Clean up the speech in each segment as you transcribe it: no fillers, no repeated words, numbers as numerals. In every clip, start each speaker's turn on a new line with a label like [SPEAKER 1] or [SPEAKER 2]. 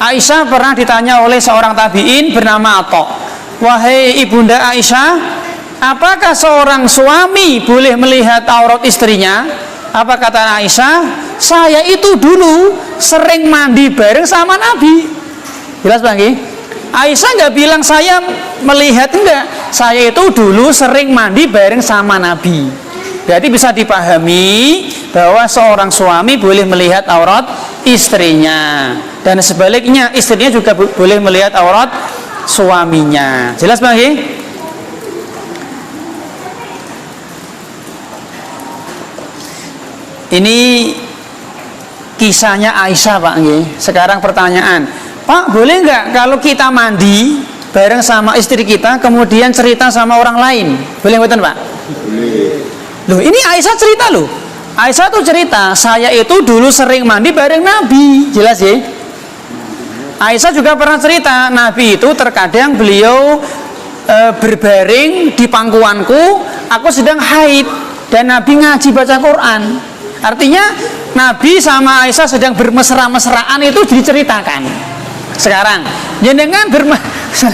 [SPEAKER 1] Aisyah pernah ditanya oleh seorang tabi'in bernama Atha, wahai ibunda Aisyah, apakah seorang suami boleh melihat aurat istrinya? Apa kata Aisyah? Saya itu dulu sering mandi bareng sama Nabi. Jelas Bang? Aisyah nggak bilang saya melihat, enggak. Saya itu dulu sering mandi bareng sama Nabi. Berarti bisa dipahami bahwa seorang suami boleh melihat aurat istrinya, dan sebaliknya istrinya juga boleh melihat aurat suaminya. Jelas Bang? Ini kisahnya Aisyah Pak. Sekarang pertanyaan, Pak, boleh nggak kalau kita mandi bareng sama istri kita kemudian cerita sama orang lain? Boleh nggak Pak? Boleh. Loh, ini Aisyah cerita loh. Aisyah tuh cerita, saya itu dulu sering mandi bareng Nabi. Jelas ya? Aisyah juga pernah cerita, Nabi itu terkadang beliau berbaring di pangkuanku, aku sedang haid, dan Nabi ngaji baca Quran. Artinya Nabi sama Aisyah sedang bermesra-mesraan itu diceritakan. Sekarang jenengan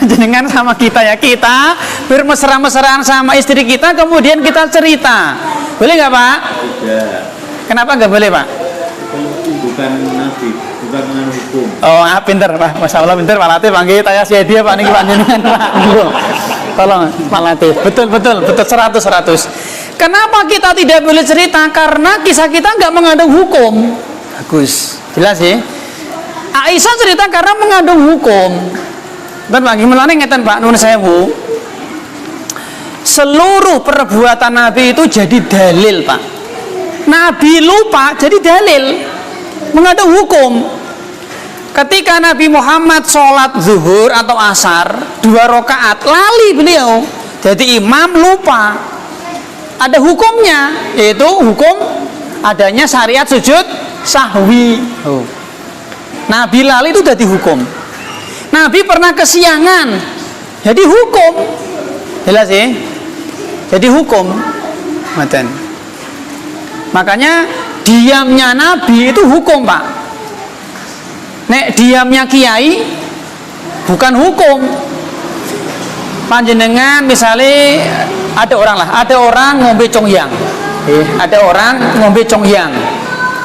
[SPEAKER 1] jenengan sama kita ya, kita bermesra-mesraan sama istri kita kemudian kita cerita, boleh nggak Pak? Tidak. Kenapa nggak boleh Pak?
[SPEAKER 2] Bukan Nabi, bukan dengan hukum.
[SPEAKER 1] Oh, pinter Pak, Masya Allah pinter Pak Latif. Panggil tanya si dia Pak, ini Pak jenengan Pak. Tolong Pak Latif. Betul 100. Kenapa kita tidak boleh cerita? Karena kisah kita nggak mengandung hukum. Bagus, jelas ya. Aisyah cerita karena mengandung hukum. Dan bagi melane ngeten Pak, nuwun sewu. Seluruh perbuatan Nabi itu jadi dalil Pak. Nabi lupa jadi dalil, mengandung hukum. Ketika Nabi Muhammad sholat zuhur atau asar 2 rakaat, lali beliau jadi imam, lupa, ada hukumnya, yaitu hukum adanya syariat sujud sahwi. Nabi lali itu jadi hukum. Nabi pernah kesiangan, jadi hukum. Jelas ya? Jadi hukum. Makanya diamnya Nabi itu hukum Pak. Nek diamnya kiai bukan hukum. Panjenengan misalnya ada orang ngombe congyang. Ada orang ngombe congyang.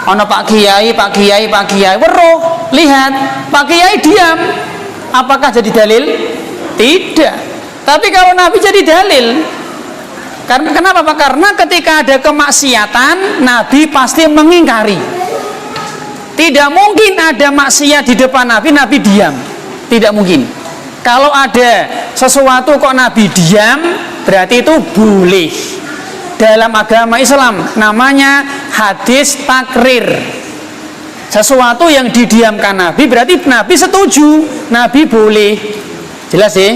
[SPEAKER 1] Ono Pak Kiai, weruh, lihat, Pak Kiai diam. Apakah jadi dalil? Tidak. Tapi kalau Nabi jadi dalil. Karena kenapa Pak? Karena ketika ada kemaksiatan, Nabi pasti mengingkari. Tidak mungkin ada maksiat di depan Nabi, Nabi diam. Tidak mungkin. Kalau ada sesuatu kok Nabi diam, berarti itu boleh. Dalam agama Islam namanya hadis takrir. Sesuatu yang didiamkan Nabi berarti Nabi setuju, Nabi boleh. Jelas ya?